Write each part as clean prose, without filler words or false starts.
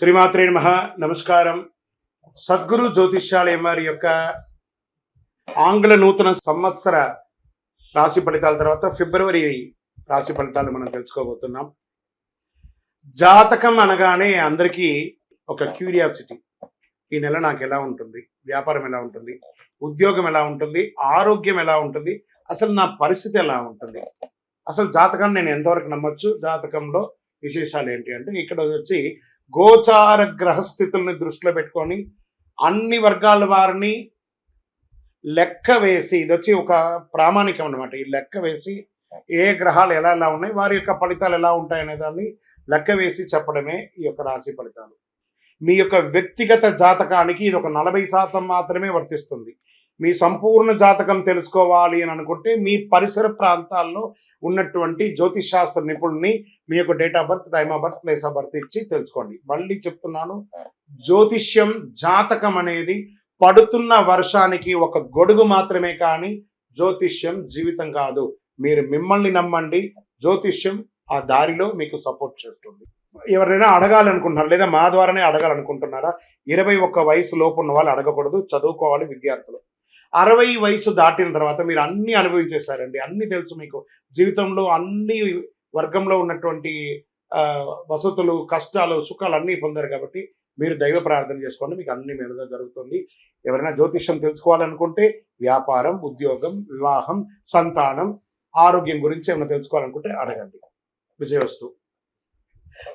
శ్రీమాత్రే నమః. నమస్కారం. సద్గురు జ్యోతిష్యాలయం వారి యొక్క ఆంగ్ల నూతన సంవత్సర రాశి ఫలితాల తర్వాత ఫిబ్రవరి రాశి ఫలితాలు మనం తెలుసుకోబోతున్నాం. జాతకం అనగానే అందరికీ ఒక క్యూరియాసిటీ. ఈ నెల నాకు ఎలా ఉంటుంది, వ్యాపారం ఎలా ఉంటుంది, ఉద్యోగం ఎలా ఉంటుంది, ఆరోగ్యం ఎలా ఉంటుంది, అసలు నా పరిస్థితి ఎలా ఉంటుంది, అసలు జాతకాన్ని నేను ఎంతవరకు నమ్మొచ్చు, జాతకంలో విశేషాలు ఏంటి అంటే ఇక్కడ వచ్చి గోచార గ్రహస్థితుల్ని దృష్టిలో పెట్టుకొని అన్ని వర్గాల వారిని లెక్క వేసి, ఇది వచ్చి ఒక ప్రామాణికం అనమాట. ఈ లెక్క వేసి ఏ గ్రహాలు ఎలా ఎలా ఉన్నాయి, వారి యొక్క ఫలితాలు ఎలా ఉంటాయనే దాన్ని లెక్క వేసి చెప్పడమే ఈ యొక్క రాశి ఫలితాలు. మీ యొక్క వ్యక్తిగత జాతకానికి ఇది ఒక 40% మాత్రమే వర్తిస్తుంది. మీ సంపూర్ణ జాతకం తెలుసుకోవాలి అని అనుకుంటే మీ పరిసర ప్రాంతాల్లో ఉన్నటువంటి జ్యోతిష్ శాస్త్ర నిపుణుల్ని మీ యొక్క date of birth, time of birth, place of birth ఇచ్చి తెలుసుకోండి. మళ్ళీ చెప్తున్నాను, జ్యోతిష్యం జాతకం అనేది పడుతున్న వర్షానికి ఒక గొడుగు మాత్రమే, కానీ జ్యోతిష్యం జీవితం కాదు. మీరు మిమ్మల్ని నమ్మండి, జ్యోతిష్యం ఆ దారిలో మీకు సపోర్ట్ చేస్తుంది. ఎవరైనా అడగాలనుకుంటున్నారు లేదా మా ద్వారానే అడగాలనుకుంటున్నారా? 21 వయసు లోపు ఉన్న వాళ్ళు అడగకూడదు, చదువుకోవాలి విద్యార్థులు. 60 వయసు దాటిన తర్వాత మీరు అన్ని అనుభవించేశారండి, అన్ని తెలుసు మీకు. జీవితంలో అన్ని వర్గంలో ఉన్నటువంటి వసతులు, కష్టాలు, సుఖాలు అన్నీ పొందారు కాబట్టి మీరు దైవ ప్రార్థన చేసుకోండి, మీకు అన్ని మేలుగా జరుగుతుంది. ఎవరైనా జ్యోతిష్యం తెలుసుకోవాలనుకుంటే వ్యాపారం, ఉద్యోగం, వివాహం, సంతానం, ఆరోగ్యం గురించి ఏమైనా తెలుసుకోవాలనుకుంటే అడగండి. విజయవస్తు.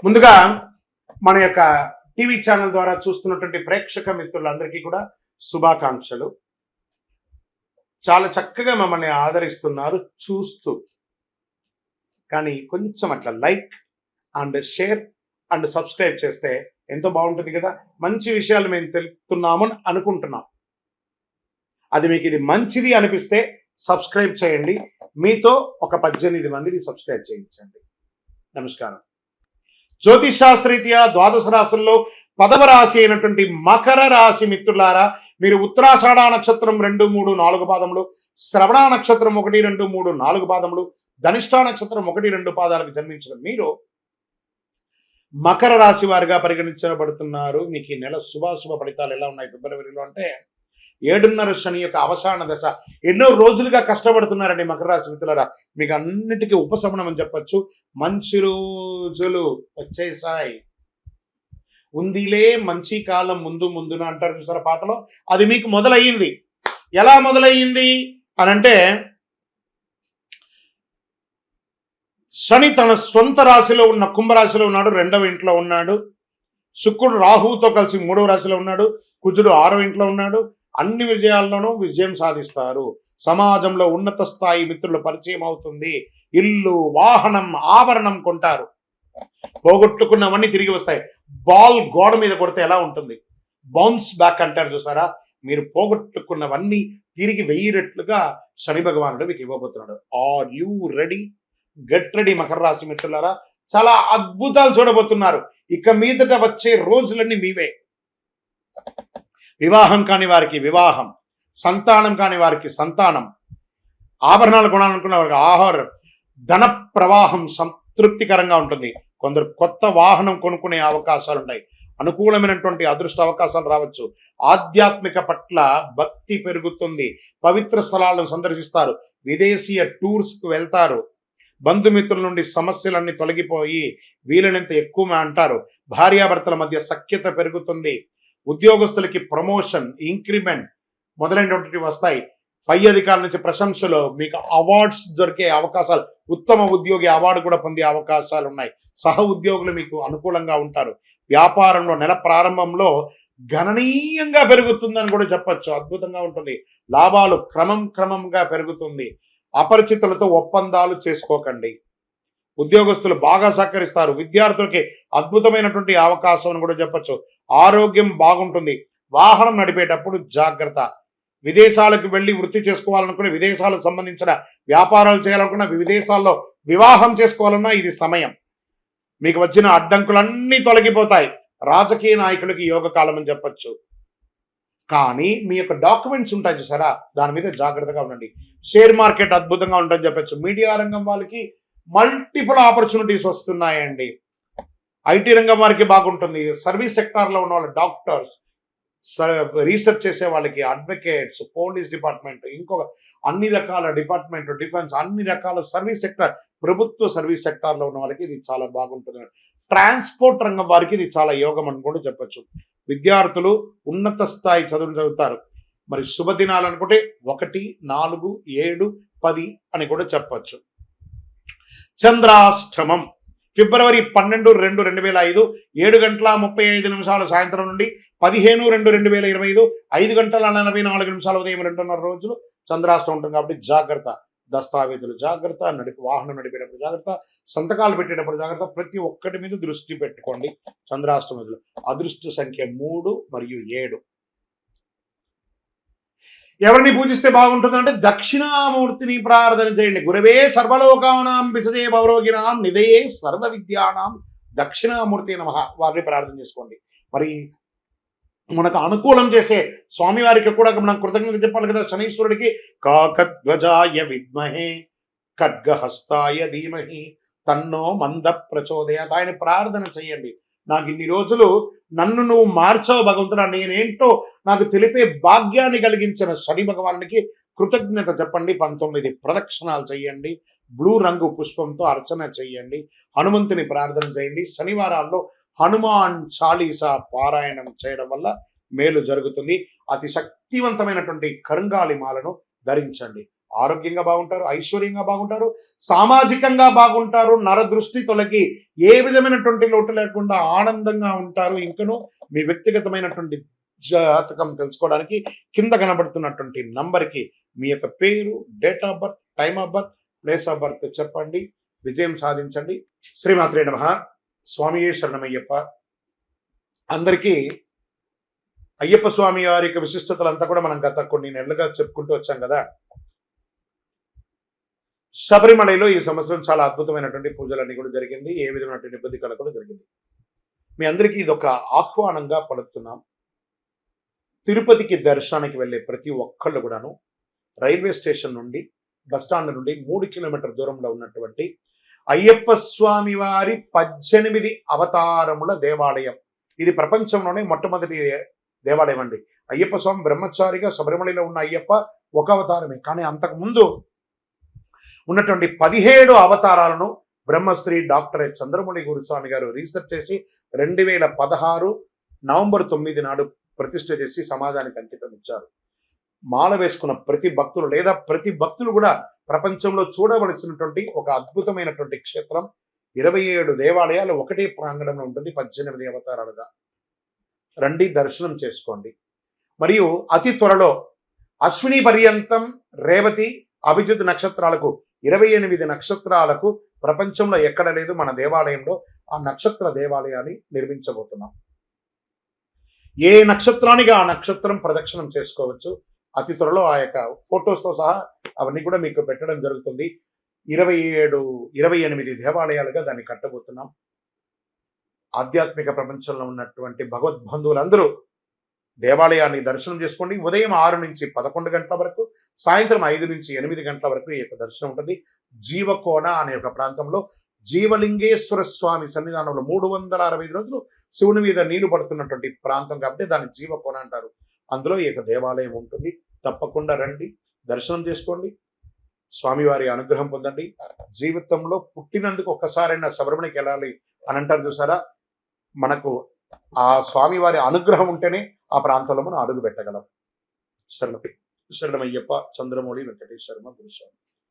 ముందుగా మన యొక్క టీవీ ఛానల్ ద్వారా చూస్తున్నటువంటి ప్రేక్షక మిత్రులందరికీ కూడా శుభాకాంక్షలు. చాలా చక్కగా మమ్మల్ని ఆదరిస్తున్నారు చూస్తూ, కానీ కొంచెం అట్లా like and share and subscribe చేస్తే ఎంతో బాగుంటుంది కదా. మంచి విషయాలు మేము తెలుపుతున్నామని అనుకుంటున్నాం. అది మీకు ఇది మంచిది అనిపిస్తే సబ్స్క్రైబ్ చేయండి. మీతో ఒక 18 మందిని సబ్స్క్రైబ్ చేయించండి. నమస్కారం. జ్యోతిష్ శాస్త్రరీత్యా ద్వాదశ రాశుల్లో 10వ రాశి అయినటువంటి మకర రాశి మిత్రులారా, మీరు ఉత్తరాషాఢ నక్షత్రం 2, 3, 4 పాదములు, శ్రవణ నక్షత్రం 1, 2, 3, 4 పాదములు, ధనిష్ఠా నక్షత్రం 1, 2 పాదాలకు జన్మించిన మీరు మకర రాశి వారిగా పరిగణించబడుతున్నారు. మీకు ఈ నెల శుభాశుభ ఫలితాలు ఎలా ఉన్నాయి ఫిబ్రవరిలో అంటే 7.5 శని యొక్క అవసాన దశ. ఎన్నో రోజులుగా కష్టపడుతున్నారండి మకర రాశి మిత్రులారా, మీకు అన్నిటికీ ఉపశమనం అని చెప్పచ్చు. మంచి రోజులు వచ్చేసాయి, ఉందిలే మంచి కాలం ముందు ముందున అంటారు చూసారా పాటలో, అది మీకు మొదలయ్యింది. ఎలా మొదలయ్యింది అనంటే, శని తన సొంత రాశిలో ఉన్న కుంభరాశిలో ఉన్నాడు, 2వ ఇంట్లో ఉన్నాడు. శుక్రుడు రాహువుతో కలిసి 3వ రాశిలో ఉన్నాడు. కుజుడు 6వ ఇంట్లో ఉన్నాడు. అన్ని విజయాల్లోనూ విజయం సాధిస్తారు. సమాజంలో ఉన్నత స్థాయి మిత్రుల పరిచయం అవుతుంది. ఇల్లు, వాహనం, ఆభరణం కొంటారు. పోగొట్టుకున్నవన్నీ తిరిగి వస్తాయి. బాల్ గోడ మీద కొడితే ఎలా ఉంటుంది, బౌన్స్ బ్యాక్ అంటారు చూసారా. మీరు పోగొట్టుకున్నవన్నీ తిరిగి 1000 రెట్లుగా శని భగవానుడు మీకు ఇవ్వబోతున్నాడు. Are you ready? Get ready మకర రాశి మిత్రులారా. చాలా అద్భుతాలు చూడబోతున్నారు. ఇక మీదట వచ్చే రోజులన్నీ మీవే. వివాహం కాని వారికి వివాహం, సంతానం కాని వారికి సంతానం, ఆభరణాలు కొనాలనుకున్న వారికి ఆహారం, ధన ప్రవాహం సంతృప్తికరంగా ఉంటుంది. కొందరు కొత్త వాహనం కొనుక్కునే అవకాశాలు ఉన్నాయి. అనుకూలమైనటువంటి అదృష్ట అవకాశాలు రావచ్చు. ఆధ్యాత్మిక పట్ల భక్తి పెరుగుతుంది. పవిత్ర స్థలాలను సందర్శిస్తారు. విదేశీయ టూర్స్కు వెళ్తారు. బంధుమిత్రుల నుండి సమస్యలన్నీ తొలగిపోయి వీలైనంత ఎక్కువ అంటారు. భార్యాభర్తల మధ్య సఖ్యత పెరుగుతుంది. ఉద్యోగస్తులకి ప్రమోషన్, ఇంక్రిమెంట్ మొదలైనటువంటి వస్తాయి. పై అధికారుల నుంచి ప్రశంసలు, మీకు అవార్డ్స్ దొరికే అవకాశాలు, ఉత్తమ ఉద్యోగి అవార్డు కూడా పొందే అవకాశాలు ఉన్నాయి. సహ ఉద్యోగులు మీకు అనుకూలంగా ఉంటారు. వ్యాపారంలో నెల ప్రారంభంలో గణనీయంగా పెరుగుతుందని కూడా చెప్పచ్చు. అద్భుతంగా ఉంటుంది. లాభాలు క్రమంగా పెరుగుతుంది. అపరిచితులతో ఒప్పందాలు చేసుకోకండి. ఉద్యోగస్తులు బాగా సహకరిస్తారు. విద్యార్థులకి అద్భుతమైనటువంటి అవకాశం అని కూడా చెప్పచ్చు. ఆరోగ్యం బాగుంటుంది. వాహనం నడిపేటప్పుడు జాగ్రత్త. విదేశాలకు వెళ్ళి వృత్తి చేసుకోవాలనుకుని, విదేశాలకు సంబంధించిన వ్యాపారాలు చేయాలనుకున్న, విదేశాల్లో వివాహం చేసుకోవాలన్నా ఇది సమయం. మీకు వచ్చిన అడ్డంకులన్నీ తొలగిపోతాయి. రాజకీయ నాయకులకి యోగ కాలం అని చెప్పచ్చు. కానీ మీ యొక్క డాక్యుమెంట్స్ ఉంటాయి చూసారా, దాని మీద జాగ్రత్తగా ఉండండి. షేర్ మార్కెట్ అద్భుతంగా ఉంటుందని చెప్పచ్చు. మీడియా రంగం వాళ్ళకి మల్టిపుల్ ఆపర్చునిటీస్ వస్తున్నాయండి. ఐటీ రంగం వారికి బాగుంటుంది. సర్వీస్ సెక్టార్లో ఉన్న వాళ్ళు డాక్టర్స్, రీసెర్చ్ చేసే వాళ్ళకి, అడ్వకేట్స్, పోలీస్ డిపార్ట్మెంట్, ఇంకొక అన్ని రకాల డిపార్ట్మెంట్, డిఫెన్స్, అన్ని రకాల సర్వీస్ సెక్టర్, ప్రభుత్వ సర్వీస్ సెక్టార్లో ఉన్న వాళ్ళకి ఇది చాలా బాగుంటుంది. ట్రాన్స్పోర్ట్ రంగం వారికి ఇది చాలా యోగం అని కూడా చెప్పచ్చు. విద్యార్థులు ఉన్నత స్థాయి చదువులు చదువుతారు. మరి శుభదినాలు అనుకుంటే 1, 4, 7, 10 అని కూడా చెప్పచ్చు. చంద్రాష్టమం ఫిబ్రవరి 12, 2, 2005 7:35 సాయంత్రం నుండి 15/2/2025 5:44 ఉదయం 2:30 రోజులు చంద్రాష్టమం ఉంటుంది. కాబట్టి జాగ్రత్త. దస్తావేజులు జాగ్రత్త, వాహనం నడిపేటప్పుడు జాగ్రత్త, సంతకాలు పెట్టేటప్పుడు జాగ్రత్త. ప్రతి ఒక్కటి మీద దృష్టి పెట్టుకోండి. చంద్రాష్టమం అదృష్ట సంఖ్య 3 మరియు 7. ఎవరిని పూజిస్తే బాగుంటుందంటే దక్షిణామూర్తిని ప్రార్థన చేయండి. గురవే సర్వలోకానాం విసదే భవరోగినాం నిధయే సర్వ విద్యానాం దక్షిణామూర్తి నమః. వారిని ప్రార్థన చేసుకోండి. మరి మనకు అనుకూలం చేసే స్వామివారికి కూడా మనం కృతజ్ఞత చెప్పాలి కదా. శనీశ్వరుడికి కాకధ్వజాయ విద్మహే ఖడ్గహస్తాయ ధీమహి తన్నో మంద ప్రచోదయాత్. ఆయన ప్రార్థన చేయండి. నాకు ఇన్ని రోజులు నన్ను నువ్వు మార్చావు భగవంతుడా, నేనేంటో నాకు తెలిపే భాగ్యాన్ని కలిగించిన శని భగవానుడికి కృతజ్ఞత చెప్పండి. 19 ప్రదక్షిణాలు చేయండి. బ్లూ రంగు పుష్పంతో అర్చన చేయండి. హనుమంతుని ప్రార్థన చేయండి. శనివారాల్లో హనుమాన్ చాలీసా పారాయణం చేయడం వల్ల మేలు జరుగుతుంది. అతి శక్తివంతమైనటువంటి కరుంగాలి మాలను ధరించండి. ఆరోగ్యంగా బాగుంటారు, ఐశ్వర్యంగా బాగుంటారు, సామాజికంగా బాగుంటారు, నరదృష్టి తొలగి ఏ విధమైనటువంటి లోటు లేకుండా ఆనందంగా ఉంటారు. ఇంకను మీ వ్యక్తిగతమైనటువంటి జాతకం తెలుసుకోవడానికి కింద కనబడుతున్నటువంటి నంబర్కి మీ యొక్క పేరు, date of birth, time of birth, place of birth చెప్పండి. విజయం సాధించండి. శ్రీమాత్రే నమః. స్వామియే శరణమయ్యప్ప. అందరికీ అయ్యప్ప స్వామి వారి యొక్క విశిష్టతలంతా కూడా మనం గత కొన్ని నెలలుగా చెప్పుకుంటూ వచ్చాం కదా. శబరిమలలో ఈ సంవత్సరం చాలా అద్భుతమైనటువంటి పూజలన్నీ కూడా జరిగింది. ఏ విధమైనటువంటి ఇబ్బంది కూడా జరిగింది. మీ అందరికీ ఇదొక ఆహ్వానంగా పలుకుతున్నాం. తిరుపతికి దర్శనానికి వెళ్ళే ప్రతి ఒక్కళ్ళు కూడాను రైల్వే స్టేషన్ నుండి, బస్టాండ్ నుండి 3 కిలోమీటర్ల దూరంలో ఉన్నటువంటి అయ్యప్ప స్వామి వారి 18 అవతారముల దేవాలయం. ఇది ప్రపంచంలోనే మొట్టమొదటి దేవాలయం అండి. అయ్యప్ప స్వామి బ్రహ్మచారిగా శబరిమలలో ఉన్న అయ్యప్ప ఒక అవతారమే. కానీ అంతకుముందు ఉన్నటువంటి 17 అవతారాలను బ్రహ్మశ్రీ డాక్టర్ చంద్రమౌళి గురుస్వామి గారు రీసెర్చ్ చేసి 2016 నవంబర్ 9 నాడు ప్రతిష్ఠ చేసి సమాజానికి అంకితం ఇచ్చారు. మాల వేసుకున్న ప్రతి భక్తులు లేదా ప్రతి భక్తులు కూడా ప్రపంచంలో చూడవలసినటువంటి ఒక అద్భుతమైనటువంటి క్షేత్రం. 27 దేవాలయాలు ఒకటే ప్రాంగణంలో ఉంటుంది. 18 అవతారాలుగా రండి, దర్శనం చేసుకోండి. మరియు అతి త్వరలో అశ్విని పర్యంతం, రేవతి, అభిజిత్ నక్షత్రాలకు 28 నక్షత్రాలకు ప్రపంచంలో ఎక్కడ లేదు మన దేవాలయంలో ఆ నక్షత్ర దేవాలయాన్ని నిర్మించబోతున్నాం. ఏ నక్షత్రానికి ఆ నక్షత్రం ప్రదక్షిణం చేసుకోవచ్చు. అతి త్వరలో ఆ యొక్క ఫొటోస్తో సహా అవన్నీ కూడా మీకు పెట్టడం జరుగుతుంది. 28 దేవాలయాలుగా దాన్ని కట్టబోతున్నాం. ఆధ్యాత్మిక ప్రపంచంలో ఉన్నటువంటి భగవద్బంధువులందరూ దేవాలయాన్ని దర్శనం చేసుకోండి. ఉదయం 6 నుంచి 11 గంటల వరకు, సాయంత్రం 5 నుంచి 8 గంటల వరకు ఈ యొక్క దర్శనం ఉంటుంది. జీవకోన అనే ఒక ప్రాంతంలో జీవలింగేశ్వర స్వామి సన్నిధానంలో 365 రోజులు శివుని మీద నీళ్లు పడుతున్నటువంటి ప్రాంతం కాబట్టి దాన్ని జీవకోన అంటారు. అందులో ఈ యొక్క దేవాలయం ఉంటుంది. తప్పకుండా రండి, దర్శనం చేసుకోండి, స్వామివారి అనుగ్రహం పొందండి. జీవితంలో పుట్టినందుకు ఒక్కసారైనా శబరిమలకి వెళ్ళాలి అని అంటారు చూసారా. మనకు ఆ స్వామివారి అనుగ్రహం ఉంటేనే ఆ ప్రాంతంలో మనం అడుగు పెట్టగలం. శరణమయ్యప్ప. చంద్రమౌళి వెంకటేశ్వర గురుస్వామి.